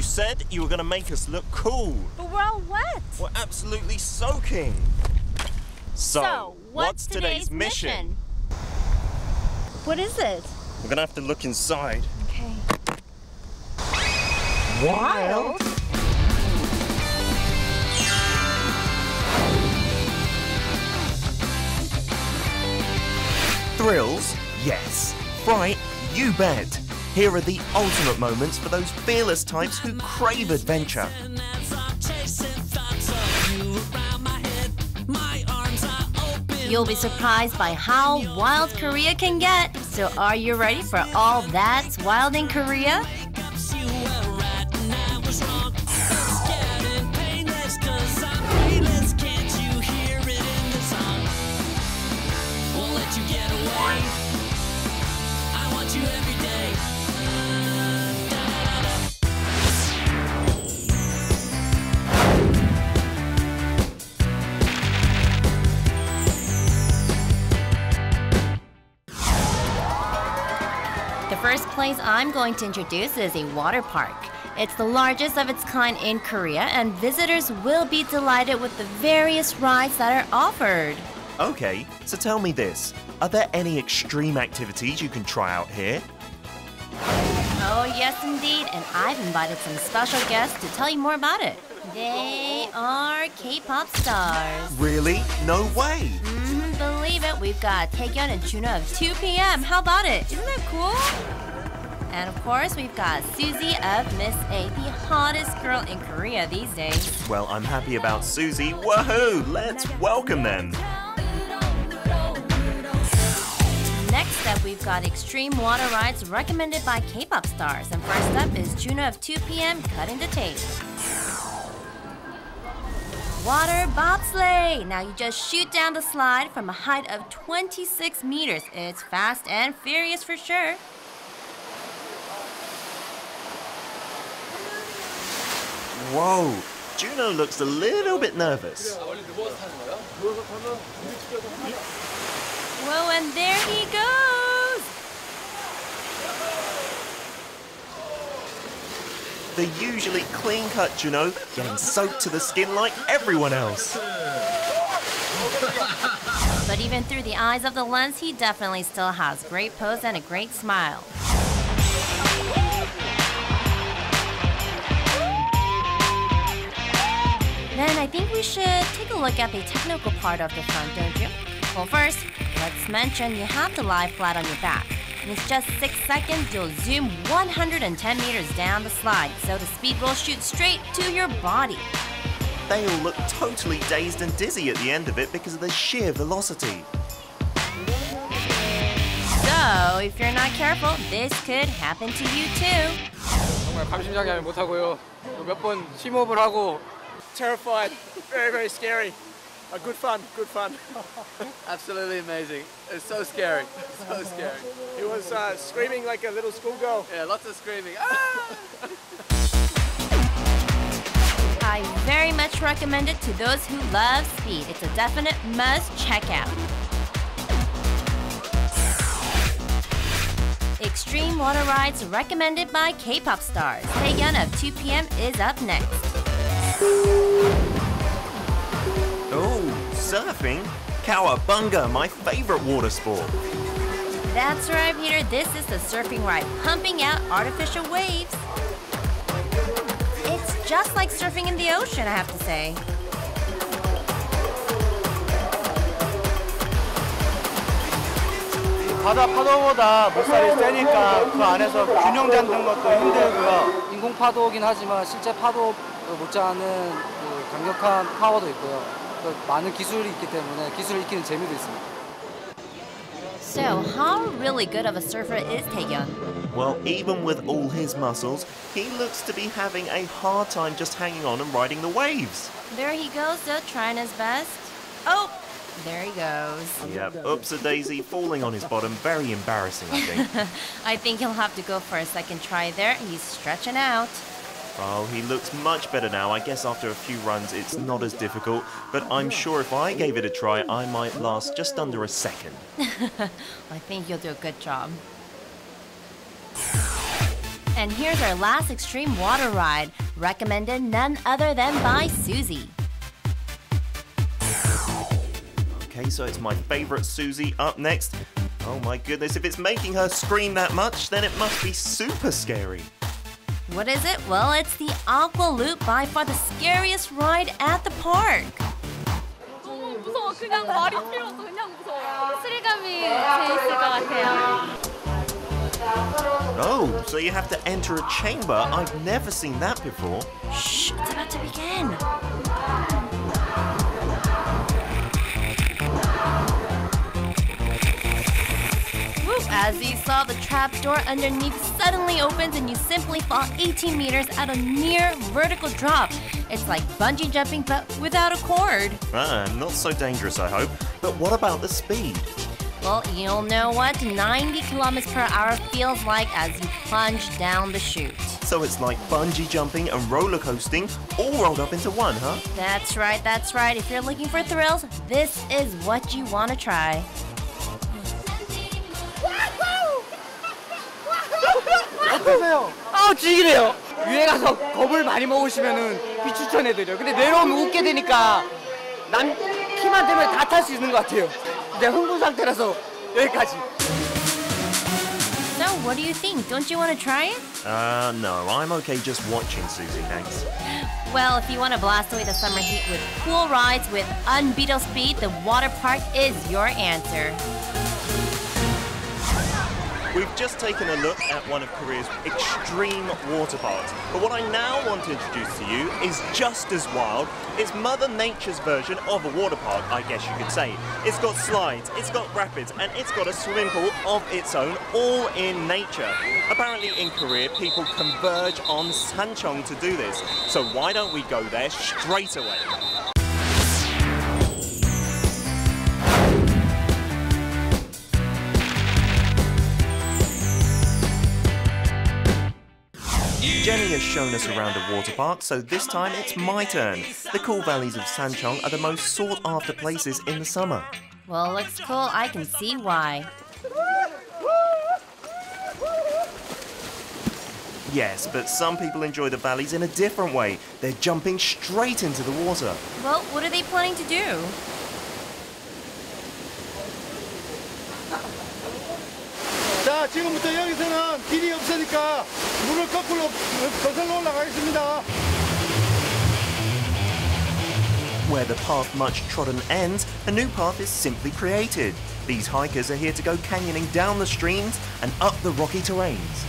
You said you were going to make us look cool. But we're all wet. We're absolutely soaking. So what's today's mission? What is it? We're going to have to look inside. Okay. Wild? Thrills? Yes. Fright? You bet. Here are the ultimate moments for those fearless types who crave adventure. You'll be surprised by how wild Korea can get. So are you ready for all that's wild in Korea? The first place I'm going to introduce is a water park. It's the largest of its kind in Korea, and visitors will be delighted with the various rides that are offered. Okay, so tell me this. Are there any extreme activities you can try out here? Oh, yes, indeed, and I've invited some special guests to tell you more about it. They are K-pop stars. Really? No way! Believe it, we've got Taeyeon and Juna of 2 p.m. How about it? Isn't that cool? And of course, we've got Suzy of Miss A, the hottest girl in Korea these days. Well, I'm happy about Suzy. Woohoo! Let's welcome them! Next up, we've got extreme water rides recommended by K-pop stars. And first up is Juna of 2 p.m. cutting the tape. Water bobsleigh! Now you just shoot down the slide from a height of 26 meters. It's fast and furious for sure. Whoa! Juno looks a little bit nervous. Whoa, and there he goes! The usually clean-cut Juno getting soaked to the skin like everyone else. But even through the eyes of the lens, he definitely still has great pose and a great smile. Then I think we should take a look at the technical part of the front, don't you? Well, first, let's mention you have to lie flat on your back. In just 6 seconds, you'll zoom 110 meters down the slide, so the speed will shoot straight to your body. They all look totally dazed and dizzy at the end of it because of the sheer velocity. So, if you're not careful, this could happen to you too. 정말 감심장이 못하고요. 몇 번 심호흡을 하고 Terrified, very scary. Good fun. Absolutely amazing. It's so scary. So scary. He was screaming like a little schoolgirl. Yeah, lots of screaming. Ah! I very much recommend it to those who love speed. It's a definite must check out. Extreme water rides recommended by K-pop stars. Taeyeon of 2 p.m. is up next. Oh, surfing? Cowabunga, my favorite water sport. That's right, Peter. This is the surfing ride, pumping out artificial waves. It's just like surfing in the ocean, I have to say. 바다 파도보다 물살이 세니까 그 안에서 균형 잡는 것도 힘들고요. 인공 파도긴 하지만 실제 파도 못지않은 그 강력한 파워도 있고요. 많은 기술이 있기 때문에 기술을 익히는 재미도 있습니다. So, how really good of a surfer is Taeyeon? Well, even with all his muscles, he looks to be having a hard time just hanging on and riding the waves. There he goes, though, trying his best. Oh, there he goes. Yep, oops-a-daisy, falling on his bottom. Very embarrassing, I think. I think he'll have to go for a second try there. He's stretching out. Oh, he looks much better now. I guess after a few runs it's not as difficult, but I'm sure if I gave it a try, I might last just under a second. I think you'll do a good job. And here's our last extreme water ride, recommended none other than by Susie. Okay, so it's my favorite Susie up next. Oh my goodness, if it's making her scream that much, then it must be super scary. What is it? Well, it's the Aqua Loop, by far the scariest ride at the park. 너무 무서워. 그냥 말이 필요 없어. 그냥 무서워. 스릴감이 재밌을 것 같아요. Oh, so you have to enter a chamber? I've never seen that before. Shh, it's about to begin. Woo, as you saw, the trapdoor underneath suddenly opens and you simply fall 18 meters at a near vertical drop. It's like bungee jumping but without a cord. Not so dangerous, I hope. But what about the speed? Well, you'll know what 90 kilometers per hour feels like as you plunge down the chute. So it's like bungee jumping and roller coasting all rolled up into one, huh? That's right, that's right. If you're looking for thrills, this is what you want to try. 어떠세요? 죽이래요. 위에 가서 겁을 많이 먹으시면은 비추천해드려요. 근데 내려오면 웃게 되니까 남 키만 되면 다 탈 수 있는 것 같아요. 이제 흥분 상태라서 여기까지. So, what do you think? Don't you want to try it? No, I'm okay just watching, Susie, thanks. Well, if you want to blast away the summer heat with cool rides with unbeatable speed, the water park is your answer. We've just taken a look at one of Korea's extreme water parks. But what I now want to introduce to you is just as wild. It's Mother Nature's version of a water park, I guess you could say. It's got slides, it's got rapids, and it's got a swimming pool of its own, all in nature. Apparently in Korea, people converge on Sancheong to do this. So why don't we go there straight away? Jenny has shown us around a water park, so this time it's my turn. The cool valleys of Sancheong are the most sought-after places in the summer. Well, looks cool. I can see why. Yes, but some people enjoy the valleys in a different way. They're jumping straight into the water. Well, what are they planning to do? 자, 지금부터 여기서는 길이 없으니까 물을 거꾸로 거슬러 올라가겠습니다. Where the path much trodden ends, a new path is simply created. These hikers are here to go canyoning down the streams and up the rocky terrains.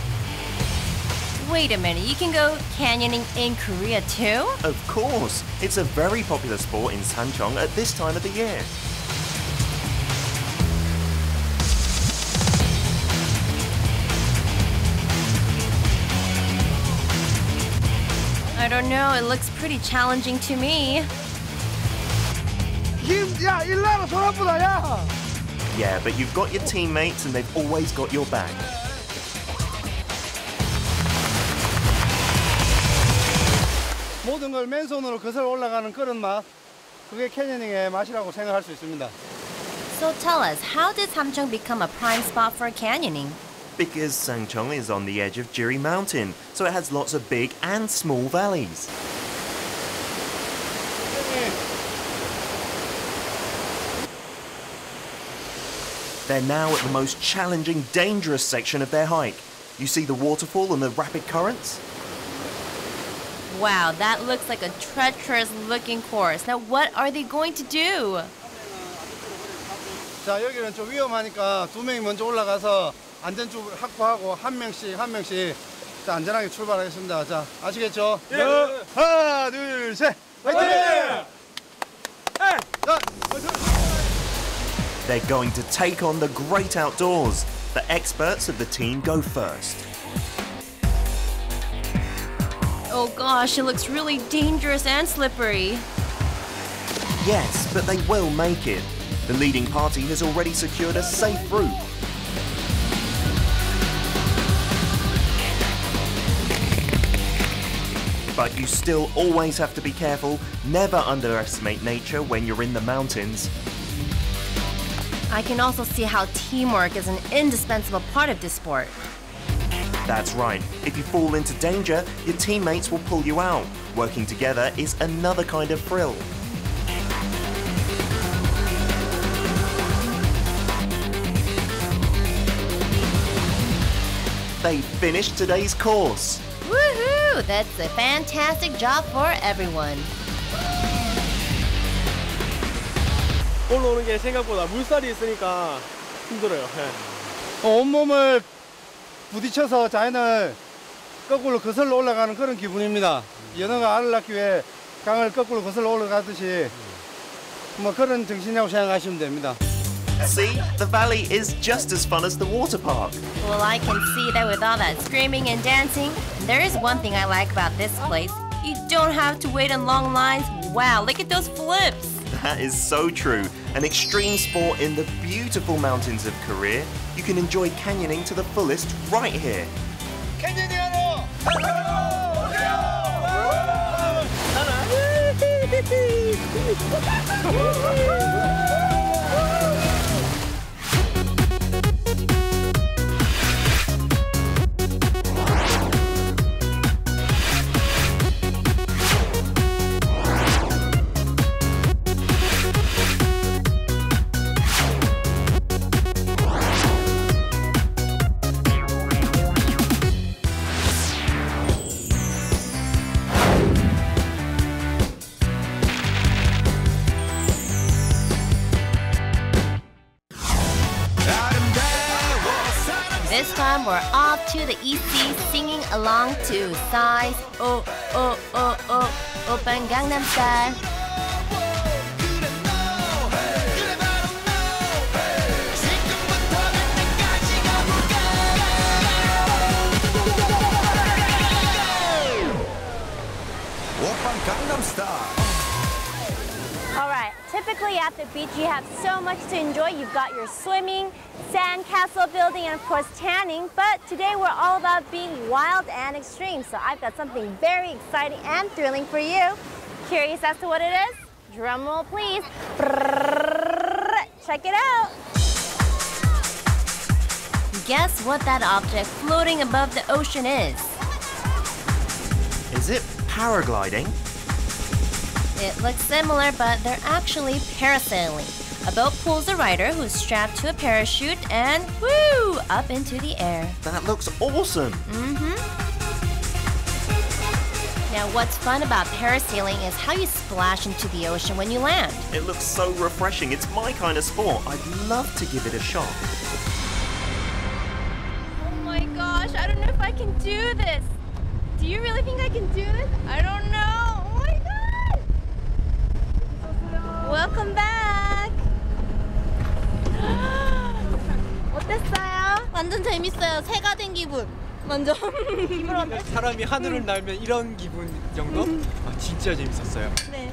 Wait a minute, you can go canyoning in Korea too? Of course, it's a very popular sport in Sancheong at this time of the year. I don't know, it looks pretty challenging to me. 야, 일나라 소라보다 야. Yeah, but you've got your teammates and they've always got your back. 모든 걸 맨손으로 거슬러 올라가는 그런 맛, 그게 캐니어닝의 맛이라고 생각할 수 있습니다. So tell us, how did Samcheong become a prime spot for canyoning? Because Sancheong is on the edge of Jiri Mountain, so it has lots of big and small valleys. They're now at the most challenging, dangerous section of their hike. You see the waterfall and the rapid currents? Wow, that looks like a treacherous looking course. Now what are they going to do? 자, 여기는 좀 위험하니까 두 명이 먼저 올라가서 안전줄 확보하고 한 명씩 자, 안전하게 출발하겠습니다. 자, 아시겠죠? 예. 하나, 둘, 셋. 화이팅! 자, They're going to take on the great outdoors. The experts of the team go first. Oh gosh, it looks really dangerous and slippery. Yes, but they will make it. The leading party has already secured a safe route. But you still always have to be careful. Never underestimate nature when you're in the mountains. I can also see how teamwork is an indispensable part of this sport. That's right, if you fall into danger, your teammates will pull you out. Working together is another kind of thrill. They finished today's course. Woohoo! That's a fantastic job for everyone. 올라오는 게 생각보다 물살이 있으니까 힘들어요. 온몸을 부딪혀서 자연을 거꾸로 거슬러 올라가는 그런 기분입니다. 연어가 알을 낳기 위해 강을 거꾸로 거슬러 올라가듯이 뭐 그런 정신이라고 생각하시면 됩니다. See, the valley is just as fun as the water park. Well, I can see that with all that screaming and dancing. There is one thing I like about this place. You don't have to wait in long lines. Wow, look at those flips. That is so true. An extreme sport in the beautiful mountains of Korea. You can enjoy canyoning to the fullest right here. This time we're off to the EC singing along to Psy's Oh Oh Oh Oh Open Gangnam Style. All right, typically at the beach you have so much to enjoy. You've got your swimming, sand castle building, and of course tanning. But today we're all about being wild and extreme. So I've got something very exciting and thrilling for you. Curious as to what it is? Drum roll, please. Check it out. Guess what that object floating above the ocean is? Is it paragliding? It looks similar, but they're actually parasailing. A boat pulls a rider who's strapped to a parachute and woo, up into the air. That looks awesome. Now, what's fun about parasailing is how you splash into the ocean when you land. It looks so refreshing. It's my kind of sport. I'd love to give it a shot. Oh my gosh, I don't know if I can do this. Do you really think I can do this? I don't know. Oh my god! Welcome back. 어땠어요? 완전 재밌어요. 새가 된 기분. 완전. 기분 어땠어요? 사람이 하늘을 날면 이런 기분 정도? 아, 진짜 재밌었어요. 네.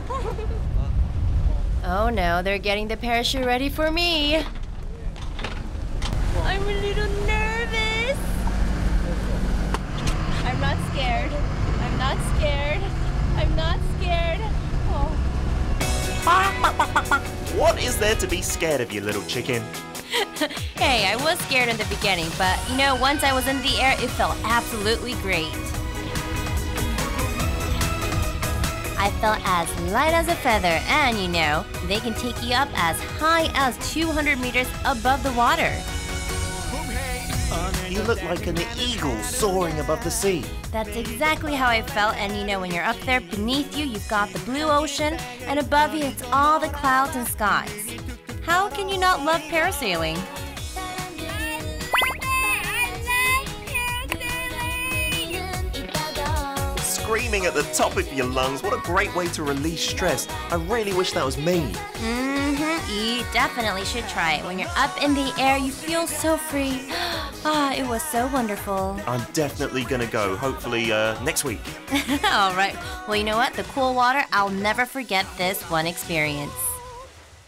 Oh no, they're getting the parachute ready for me. I'm a little nervous. I'm not scared. I'm not scared. I'm not scared. Oh. What is there to be scared of, you little chicken? Hey, I was scared in the beginning, but you know, once I was in the air, it felt absolutely great. I felt as light as a feather, and you know, they can take you up as high as 200 meters above the water. You look like an eagle soaring above the sea. That's exactly how I felt, and you know, when you're up there beneath you, you've got the blue ocean, and above you, it's all the clouds and skies. How can you not love parasailing? Screaming at the top of your lungs, what a great way to release stress. I really wish that was me. You definitely should try it. When you're up in the air, you feel so free. Ah, it was so wonderful. I'm definitely gonna go, hopefully next week. All right. Well, you know what? The cool water, I'll never forget this one experience.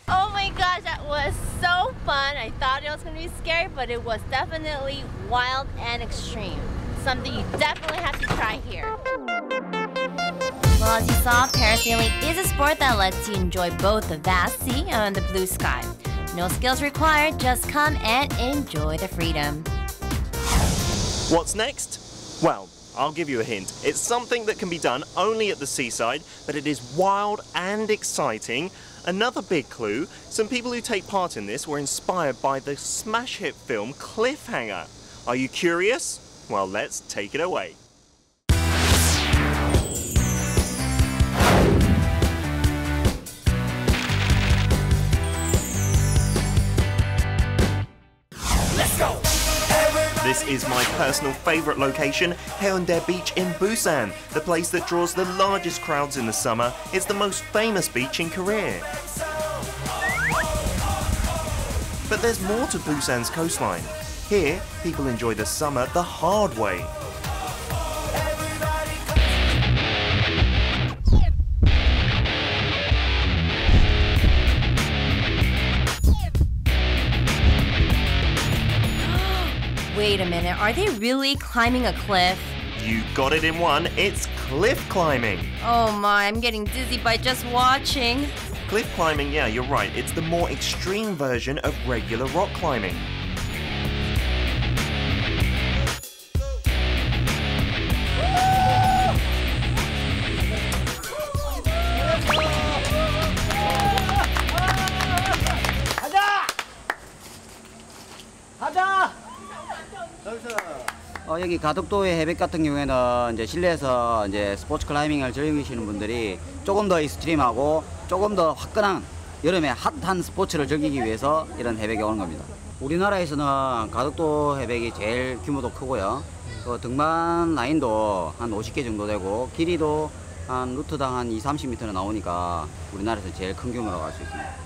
Oh my gosh, that was so fun. I thought it was going to be scary, but it was definitely wild and extreme. Something you definitely have to try here. Well, as you saw, parasailing is a sport that lets you enjoy both the vast sea and the blue sky. No skills required, just come and enjoy the freedom. What's next? Well, I'll give you a hint. It's something that can be done only at the seaside, but it is wild and exciting. Another big clue, some people who take part in this were inspired by the smash hit film Cliffhanger. Are you curious? Well, let's take it away. This is my personal favourite location, Haeundae Beach in Busan, the place that draws the largest crowds in the summer. It's the most famous beach in Korea. But there's more to Busan's coastline. Here, people enjoy the summer the hard way. Wait a minute, are they really climbing a cliff? You got it in one, it's cliff climbing. Oh my, I'm getting dizzy by just watching. Cliff climbing, yeah, you're right, it's the more extreme version of regular rock climbing. 여기 가덕도의 해변 같은 경우에는 이제 실내에서 이제 스포츠 클라이밍을 즐기시는 분들이 조금 더 익스트림하고 조금 더 화끈한 여름에 핫한 스포츠를 즐기기 위해서 이런 해변에 오는 겁니다. 우리나라에서는 가덕도 해변이 제일 규모도 크고요. 그 등반 라인도 한 50개 정도 되고 길이도 한 루트당 한 20-30m는 나오니까 우리나라에서 제일 큰 규모라고 할 수 있습니다.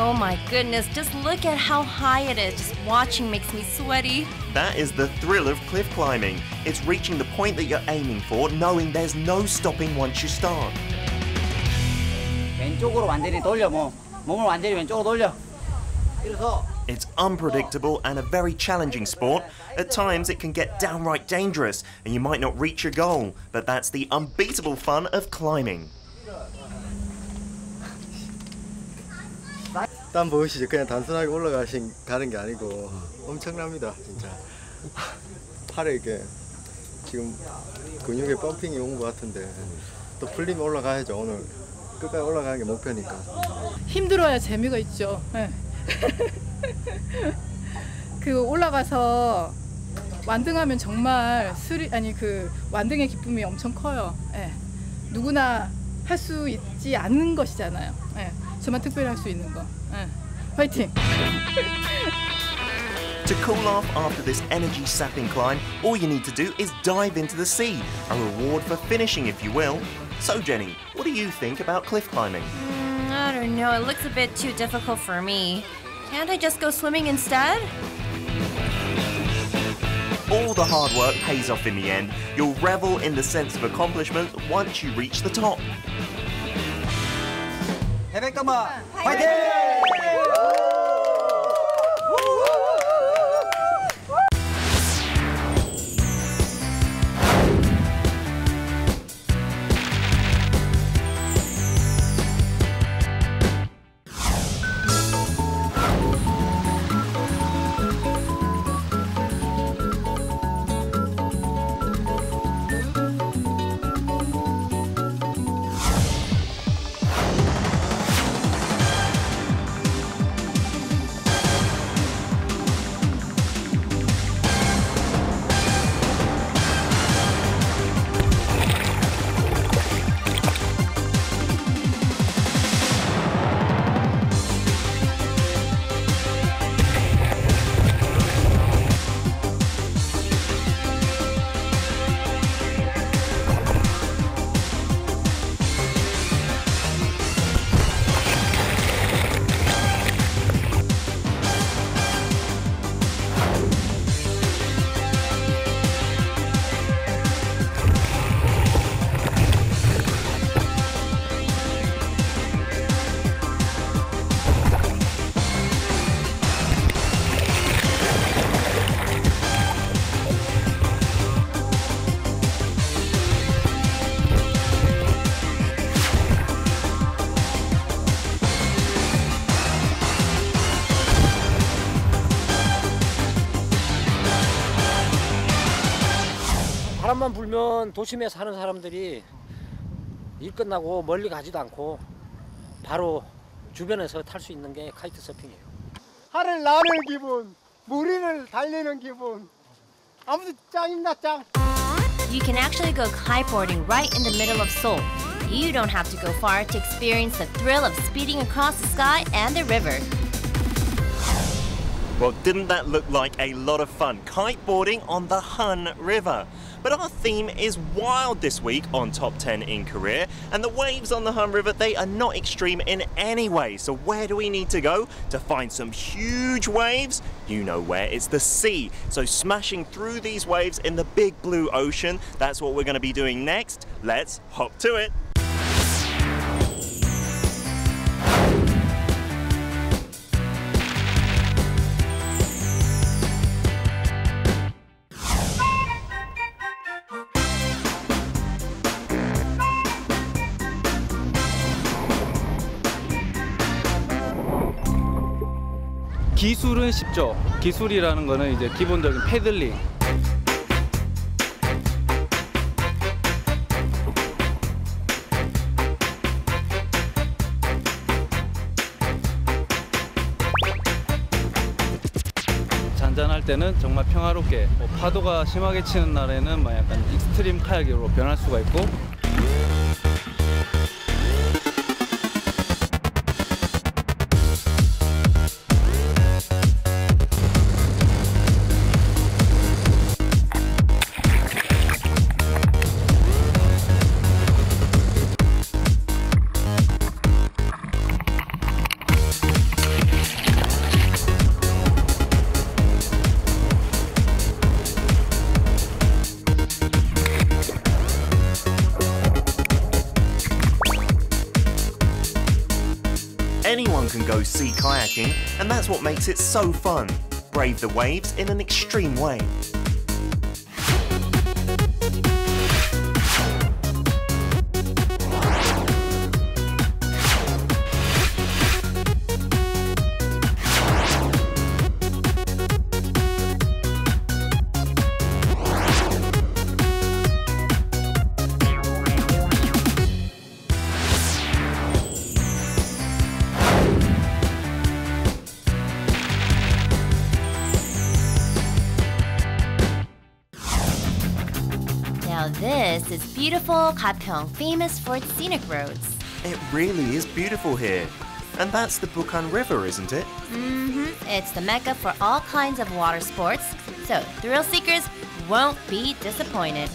Oh my goodness, just look at how high it is. Just watching makes me sweaty. That is the thrill of cliff climbing. It's reaching the point that you're aiming for, knowing there's no stopping once you start. 왼쪽으로 완전히 돌려, 몸을 완전히 왼쪽으로 돌려. 일어서. It's unpredictable and a very challenging sport. At times it can get downright dangerous and you might not reach your goal, but that's the unbeatable fun of climbing. 땀 보이시죠? 그냥 단순하게 가는 게 아니고 엄청납니다, 진짜. 팔에 이게 지금 근육에 펌핑이 온 것 같은데 또 풀리면 올라가야죠. 오늘 끝까지 올라가는 게 목표니까. 힘들어야 재미가 있죠. 네. 그 올라가서 완등하면 정말 그 완등의 기쁨이 엄청 커요. 네. 누구나 할 수 있지 않는 것이잖아요. 네. 저만 특별히 할 수 있는 거. 네. 화이팅! To cool off after this energy-sapping climb, all you need to do is dive into the sea, a reward for finishing, if you will. So, Jenny, what do you think about cliff climbing? I don't know, it looks a bit too difficult for me. Can't I just go swimming instead? All the hard work pays off in the end. You'll revel in the sense of accomplishment once you reach the top. 해변가마 화이팅! 바람만 불면 도심에 사는 사람들이 일 끝나고 멀리 가지도 않고 바로 주변에서 탈 수 있는 게 카이트 서핑이에요. 하늘 나는 기분, 물 위를 달리는 기분. 아무튼 짱입니다, 짱. You can actually go kiteboarding right in the middle of Seoul. You don't have to go far to experience the thrill of speeding across the sky and the river. Well, didn't that look like a lot of fun? Kiteboarding on the Han River. But our theme is wild this week on Top 10 in Korea. And the waves on the Han River, they are not extreme in any way. So where do we need to go to find some huge waves? You know where, it's the sea. So smashing through these waves in the big blue ocean, that's what we're going to be doing next. Let's hop to it. 기술은 쉽죠. 기술이라는 거는 이제 기본적인 패들링. 잔잔할 때는 정말 평화롭게, 파도가 심하게 치는 날에는 약간 익스트림 카약으로 변할 수가 있고. Anyone can go sea kayaking, and that's what makes it so fun. Brave the waves in an extreme way. This is beautiful Gapyeong, famous for its scenic roads. It really is beautiful here. And that's the Busan River, isn't it? It's the mecca for all kinds of water sports, so thrill seekers won't be disappointed.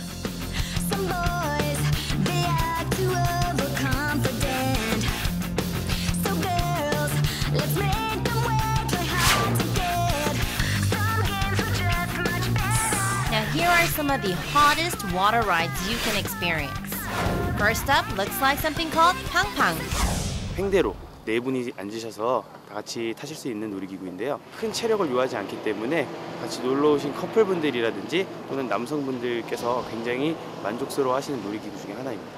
Some boys, they act too overconfident. So girls, let's make them work, play hard to get. Some games are just much better. Now here are some of the hottest water rides you can experience. First up looks like something called 팡팡. 횡대로 네 분이 앉으셔서 다 같이 타실 수 있는 놀이기구인데요. 큰 체력을 요하지 않기 때문에 같이 놀러 오신 커플분들이라든지 또는 남성분들께서 굉장히 만족스러워 하시는 놀이기구 중에 하나입니다.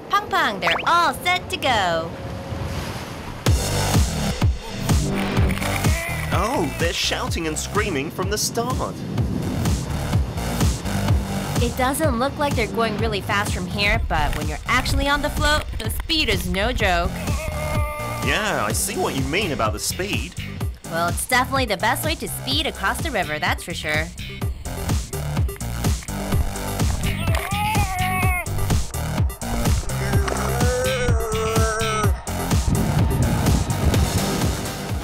팡팡, they're all set to go. Oh, they're shouting and screaming from the start. It doesn't look like they're going really fast from here, but when you're actually on the float, the speed is no joke. Yeah, I see what you mean about the speed. Well, it's definitely the best way to speed across the river, that's for sure.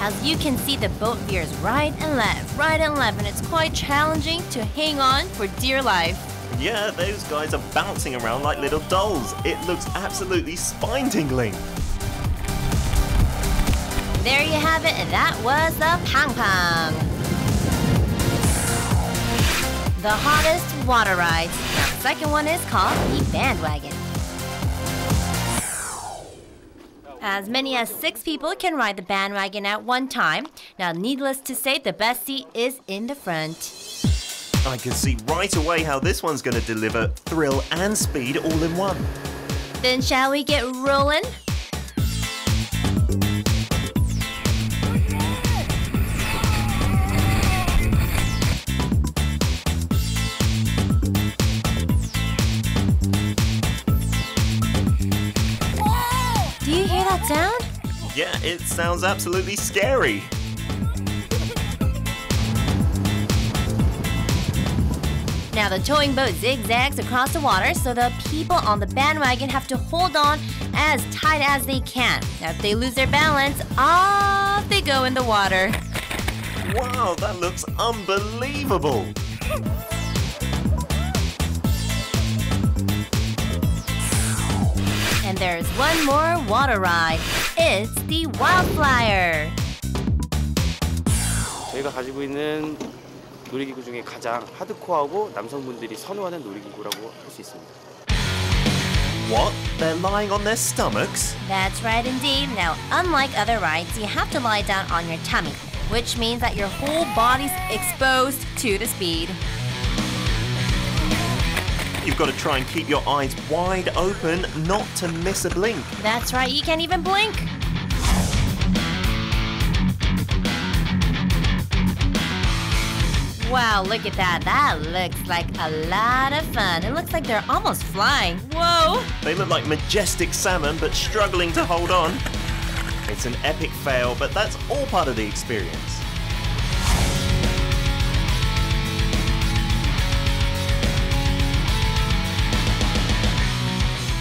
As you can see, the boat veers right and left, and it's quite challenging to hang on for dear life. Yeah, those guys are bouncing around like little dolls. It looks absolutely spine-tingling. There you have it, that was the 팡팡. The hottest water rides. Now the second one is called the bandwagon. As many as 6 people can ride the bandwagon at one time. Now needless to say, the best seat is in the front. I can see right away how this one's going to deliver thrill and speed all in one. Then shall we get rolling? Do you hear that sound? Yeah, it sounds absolutely scary. Now the towing boat zigzags across the water, so the people on the bandwagon have to hold on as tight as they can. Now if they lose their balance, off they go in the water. Wow, that looks unbelievable. And there's one more water ride. It's the Wildflyer. 저희가 가지고 있는 놀이기구 중에 가장 하드코어하고 남성분들이 선호하는 놀이기구라고 할 수 있습니다. What? They're lying on their stomachs? That's right indeed. Now, unlike other rides, you have to lie down on your tummy, which means that your whole body's exposed to the speed. You've got to try and keep your eyes wide open, not to miss a blink. That's right, you can't even blink. Wow, look at that. That looks like a lot of fun. It looks like they're almost flying. Whoa! They look like majestic salmon, but struggling to hold on. It's an epic fail, but that's all part of the experience.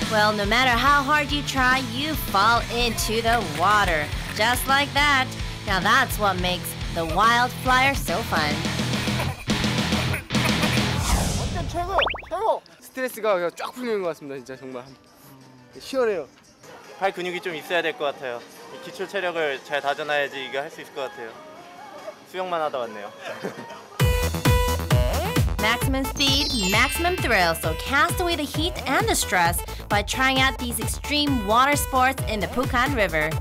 Well, no matter how hard you try, you fall into the water. Just like that. Now that's what makes the Wildflyer so fun. 완전 최고! 스트레스가 그냥 쫙 풀리는 것 같습니다. 진짜 정말 시원해요. 팔 근육이 좀 있어야 될 것 같아요. 이 기초 체력을 잘 다져놔야지 이거 할 수 있을 것 같아요. 수영만 하다 왔네요. Maximum speed, maximum thrill. So cast away the heat and the stress by trying out these extreme water sports in the Busan River.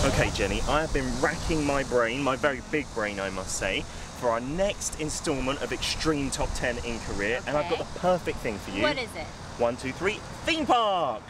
Okay, Jenny, I have been racking my brain, my very big brain, I must say, for our next installment of Extreme Top 10 in Korea, and I've got the perfect thing for you. What is it? 1, 2, 3, theme park!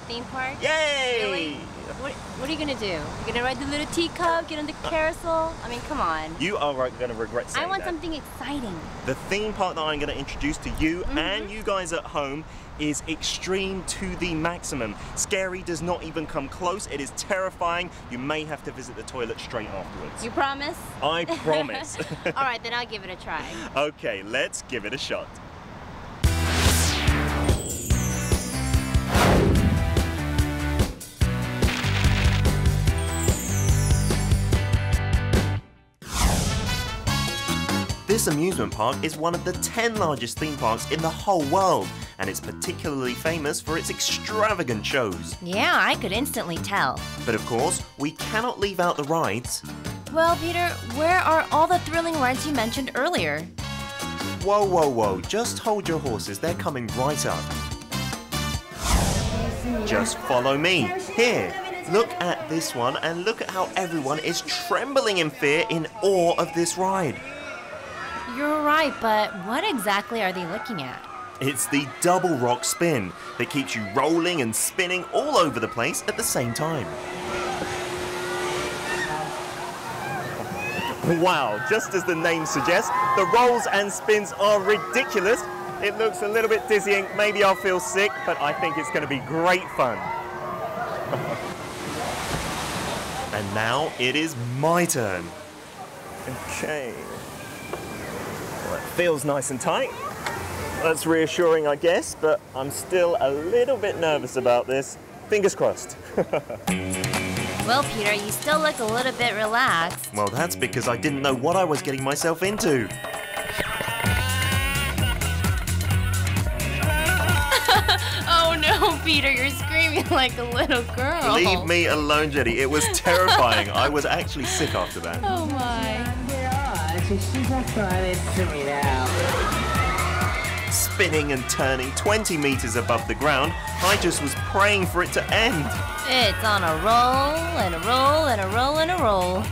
Theme park? Yay! Really? What are you gonna do? You're gonna ride the little teacup, get on the carousel? I mean, come on. You are going to regret saying I want that. something exciting. The theme park that I'm going to introduce to you and you guys at home is extreme to the maximum. Scary does not even come close. It is terrifying. You may have to visit the toilet straight afterwards. You promise? I promise. All right, then I'll give it a try. Okay, let's give it a shot. This amusement park is one of the 10 largest theme parks in the whole world, and it's particularly famous for its extravagant shows. Yeah, I could instantly tell. But of course, we cannot leave out the rides. Well, Peter, where are all the thrilling rides you mentioned earlier? Whoa, whoa, whoa, just hold your horses, they're coming right up. Just follow me. Here, look at this one and look at how everyone is trembling in fear in awe of this ride. You're right, but what exactly are they looking at? It's the double rock spin that keeps you rolling and spinning all over the place at the same time. Wow, just as the name suggests, the rolls and spins are ridiculous. It looks a little bit dizzying, maybe I'll feel sick, but I think it's going to be great fun. And now it is my turn. Okay. Well, it feels nice and tight. That's reassuring, I guess, but I'm still a little bit nervous about this. Fingers crossed. Well, Peter, you still look a little bit relaxed. Well, that's because I didn't know what I was getting myself into. Oh no, Peter, you're screaming like a little girl. Leave me alone, Jenny. It was terrifying. I was actually sick after that. Oh my. Spinning and turning 20 meters above the ground, I just was praying for it to end. It's on a roll and a roll and a roll and a roll.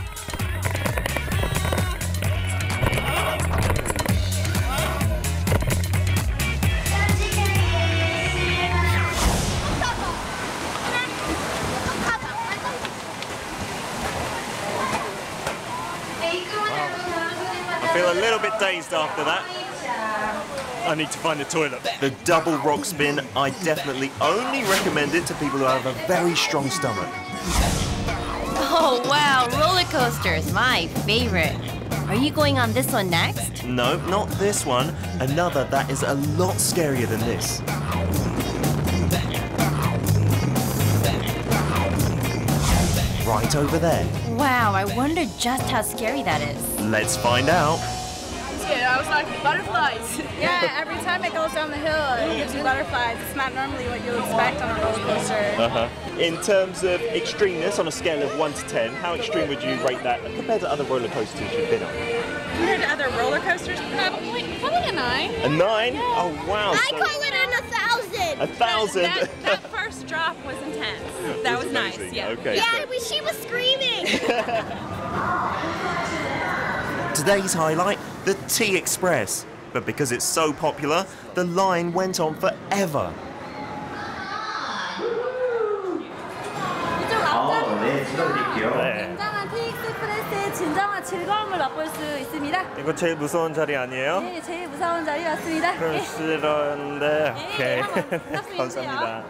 I feel a little bit dazed after that. I need to find the toilet. The double rock spin, I definitely only recommend it to people who have a very strong stomach. Oh wow, roller coasters, my favorite. Are you going on this one next? No, not this one. Another that is a lot scarier than this. Right over there. Wow, I wonder just how scary that is. Let's find out. Yeah, I was like, butterflies. Yeah, every time it goes down the hill, it gives you butterflies. It's not normally what you expect on a roller coaster. In terms of extremeness, on a scale of 1 to 10, how extreme would you rate that compared to other roller coasters you've been on? Compared to other roller coasters, probably a 9. A 9? Oh wow. I call it an 1,000. 1,000? That first drop was intense. That was nice, yeah. Okay. Yeah, she was screaming. Today's highlight, the Tea Express. But because it's so popular, the line went on forever. 굉장한 티익스프레스의 진정한 즐거움을 맛볼 수 있습니다. 이거 제일 무서운 자리 아니에요? 네, 제일 무서운 자리 맞습니다. 싫었는데. 오케이. 감사합니다.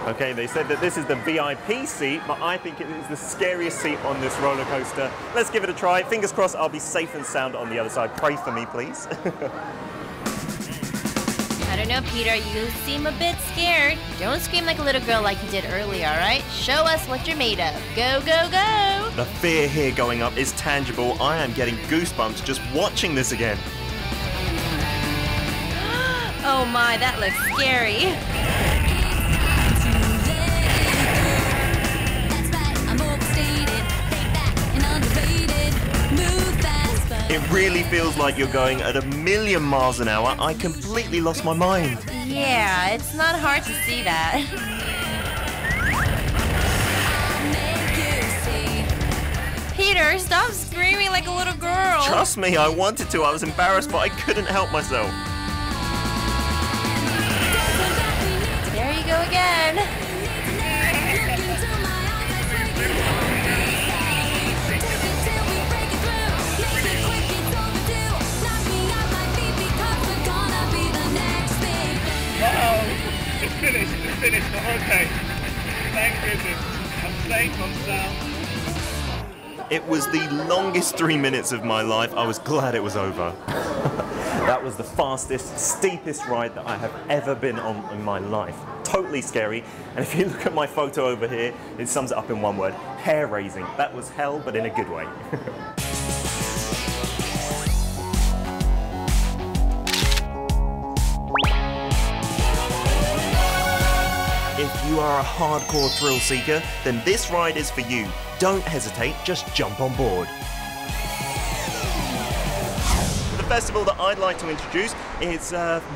Okay, they said that this is the VIP seat, but I think it is the scariest seat on this roller coaster. Let's give it a try. Fingers crossed I'll be safe and sound on the other side. Pray for me, please. I don't know, Peter, you seem a bit scared. Don't scream like a little girl like you did earlier, all right? Show us what you're made of. Go, go, go! The fear here going up is tangible. I am getting goosebumps just watching this again. Oh my, that looks scary. It really feels like you're going at 1,000,000 miles an hour. I completely lost my mind. Yeah, it's not hard to see that. Peter, stop screaming like a little girl. Trust me, I wanted to. I was embarrassed, but I couldn't help myself. There you go again. It's finished, but okay. Thank goodness. I'm safe, I'm sound. It was the longest 3 minutes of my life. I was glad it was over. That was the fastest, steepest ride that I have ever been on in my life. Totally scary. And if you look at my photo over here, it sums it up in one word: hair-raising. That was hell, but in a good way. If you are a hardcore thrill seeker, then this ride is for you. Don't hesitate, just jump on board. The festival that I'd like to introduce is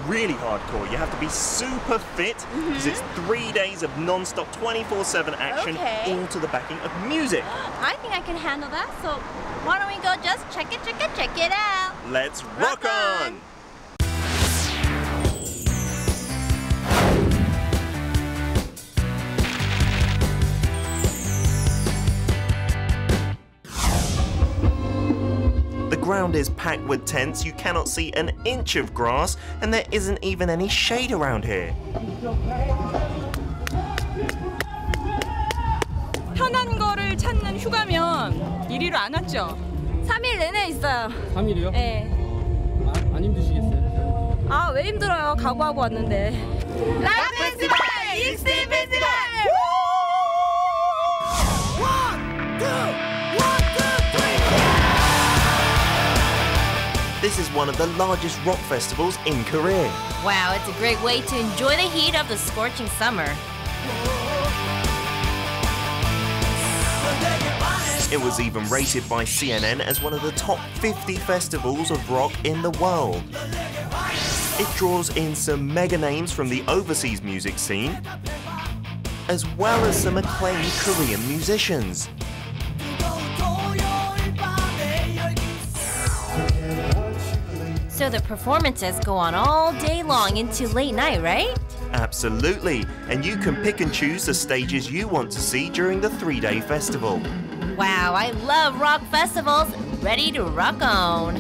really hardcore. You have to be super fit because it's 3 days of non-stop 24/7 action, all to the backing of music. I think I can handle that, so why don't we go just check it out. Let's rock on! The ground is packed with tents, you cannot see an inch of grass, and there isn't even any shade around here. 편한 거를 찾는 휴가면 이리로 안 왔죠? 3일 내내 있어요. 3일이요? 네. 안 힘드시겠어요? 아, 왜 힘들어요? 각오하고 왔는데. 락 페스티벌! 익스트림 페스티벌! This is one of the largest rock festivals in Korea. Wow, it's a great way to enjoy the heat of the scorching summer. It was even rated by CNN as one of the top 50 festivals of rock in the world. It draws in some mega names from the overseas music scene, as well as some acclaimed Korean musicians. So the performances go on all day long into late night, right? Absolutely, and you can pick and choose the stages you want to see during the 3-day festival. Wow, I love rock festivals. Ready to rock on.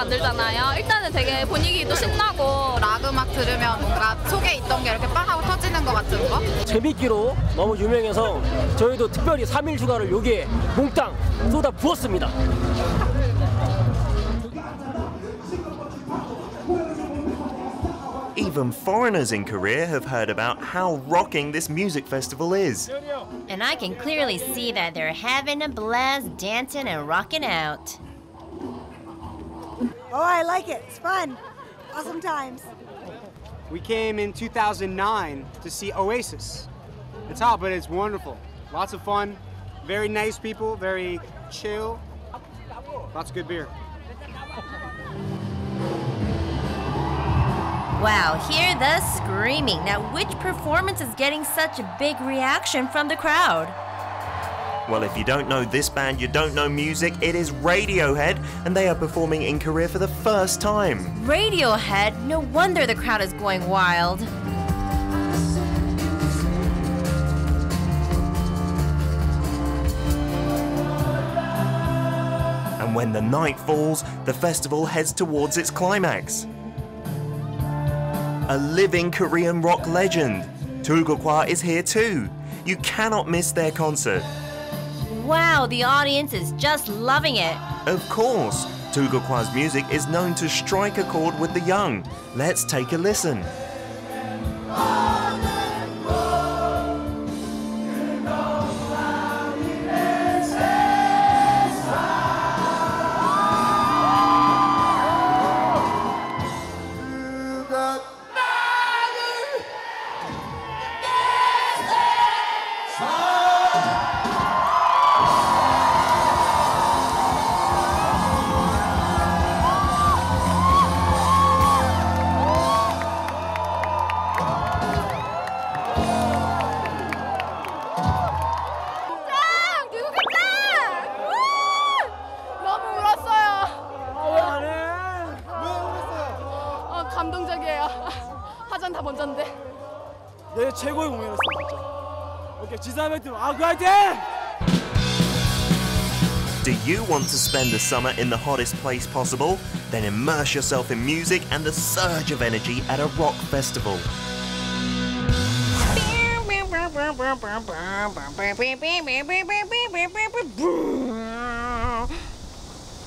만들잖아요. 일단은 되게 분위기도 신나고 락 음악 들으면 뭔가 속에 있던 게 이렇게 빵 하고 터지는 것 같은 거. 재밌기로 너무 유명해서 저희도 특별히 3일 휴가를 여기에 몽땅 쏟아 부었습니다. Even foreigners in Korea have heard about how rocking this music festival is. And I can clearly see that they're having a blast dancing and rocking out. Oh, I like it. It's fun. Awesome times. We came in 2009 to see Oasis. It's hot, but it's wonderful. Lots of fun. Very nice people, very chill. Lots of good beer. Wow, hear the screaming. Now, which performance is getting such a big reaction from the crowd? Well, if you don't know this band, you don't know music. It is Radiohead, and they are performing in Korea for the first time. Radiohead? No wonder the crowd is going wild. And when the night falls, the festival heads towards its climax. A living Korean rock legend. Tulgukwa is here too. You cannot miss their concert. Wow, the audience is just loving it. Of course, Tulgukwa's music is known to strike a chord with the young. Let's take a listen. 감동적이에요. 화전 다 먼저인데. 내 최고의 공연이었어 진짜. 오케이 지사매트 아그 화이팅! Do you want to spend the summer in the hottest place possible? Then immerse yourself in music and the surge of energy at a rock festival.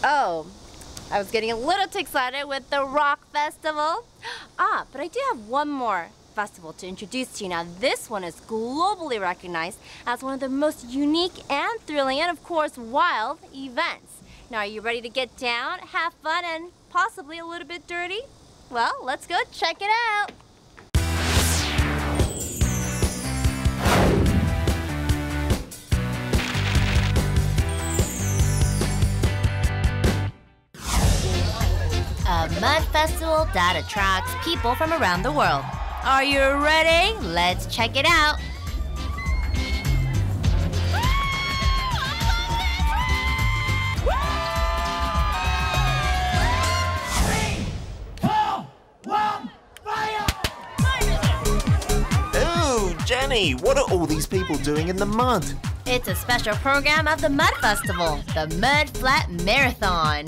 Oh, I was getting a little too excited with the rock festival. But I do have one more festival to introduce to you now. This one is globally recognized as one of the most unique and thrilling and, of course, wild events. Now, are you ready to get down, have fun, and possibly a little bit dirty? Well, let's go check it out. A mud festival that attracts people from around the world. Are you ready? Let's check it out. Ooh, Jenny, what are all these people doing in the mud? It's a special program of the Mud Festival, the Mud Flat Marathon.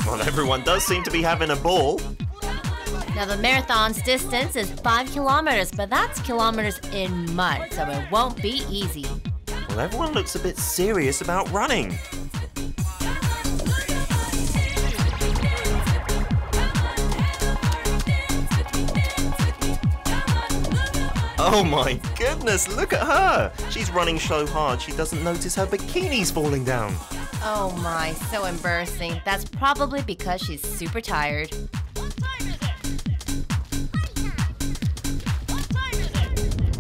Well, everyone does seem to be having a ball. Now, the marathon's distance is 5 kilometers, but that's kilometers in mud, so it won't be easy. Well, everyone looks a bit serious about running. Oh my goodness, look at her! She's running so hard she doesn't notice her bikini's falling down. Oh my, so embarrassing. That's probably because she's super tired.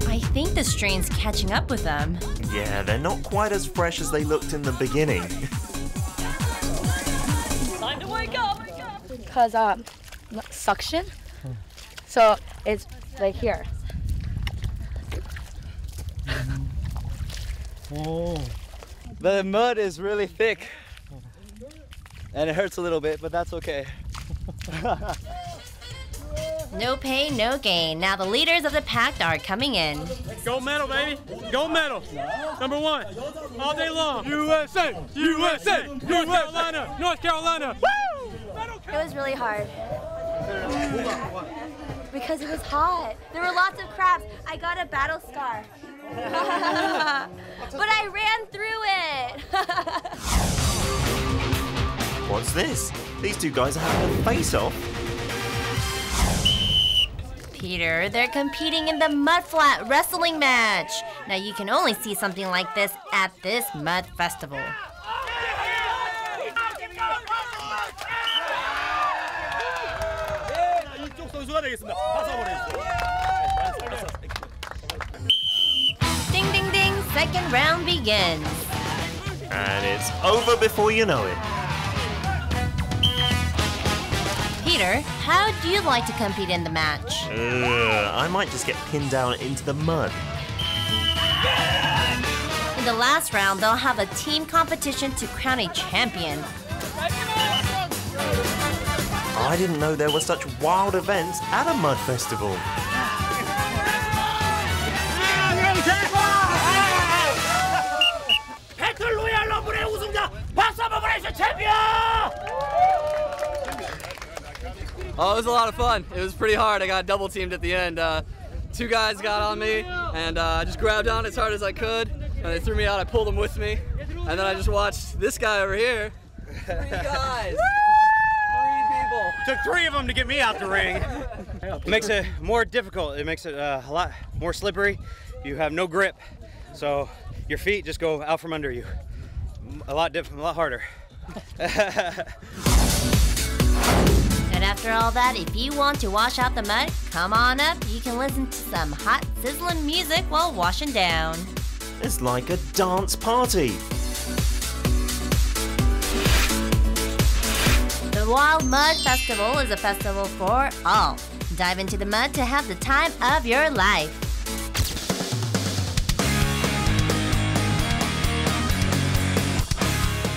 I think the strain's catching up with them. Yeah, they're not quite as fresh as they looked in the beginning. Time to wake up! Because suction. So it's like here. Oh. The mud is really thick. And it hurts a little bit, but that's okay. No pain, no gain. Now the leaders of the pack are coming in. Gold medal, baby. Gold medal. Number 1. All day long. USA! USA! North Carolina! North Carolina! Woo! It was really hard. Because it was hot. There were lots of crabs. I got a battle scar. But I ran through it. What's this? These two guys are having a face-off. Peter, they're competing in the mudflat wrestling match. Now you can only see something like this at this mud festival. Ding ding ding, second round begins. And it's over before you know it. Peter, how do you like to compete in the match? I might just get pinned down into the mud. In the last round, they'll have a team competition to crown a champion. I didn't know there were such wild events at a mud festival. Oh, it was a lot of fun. It was pretty hard. I got double teamed at the end. Two guys got on me, and I just grabbed on as hard as I could, and they threw me out. I pulled them with me, and then I just watched this guy over here. 3 guys. 3 people. Took 3 of them to get me out the ring. It makes it more difficult. It makes it a lot more slippery. You have no grip, so your feet just go out from under you. A lot harder. And after all that, if you want to wash out the mud, come on up. You can listen to some hot, sizzling music while washing down. It's like a dance party. The Wild Mud Festival is a festival for all. Dive into the mud to have the time of your life.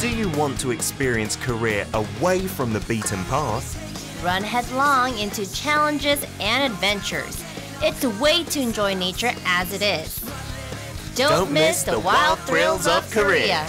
Do you want to experience Korea away from the beaten path? Run headlong into challenges and adventures. It's a way to enjoy nature as it is. Don't miss the wild thrills of Korea.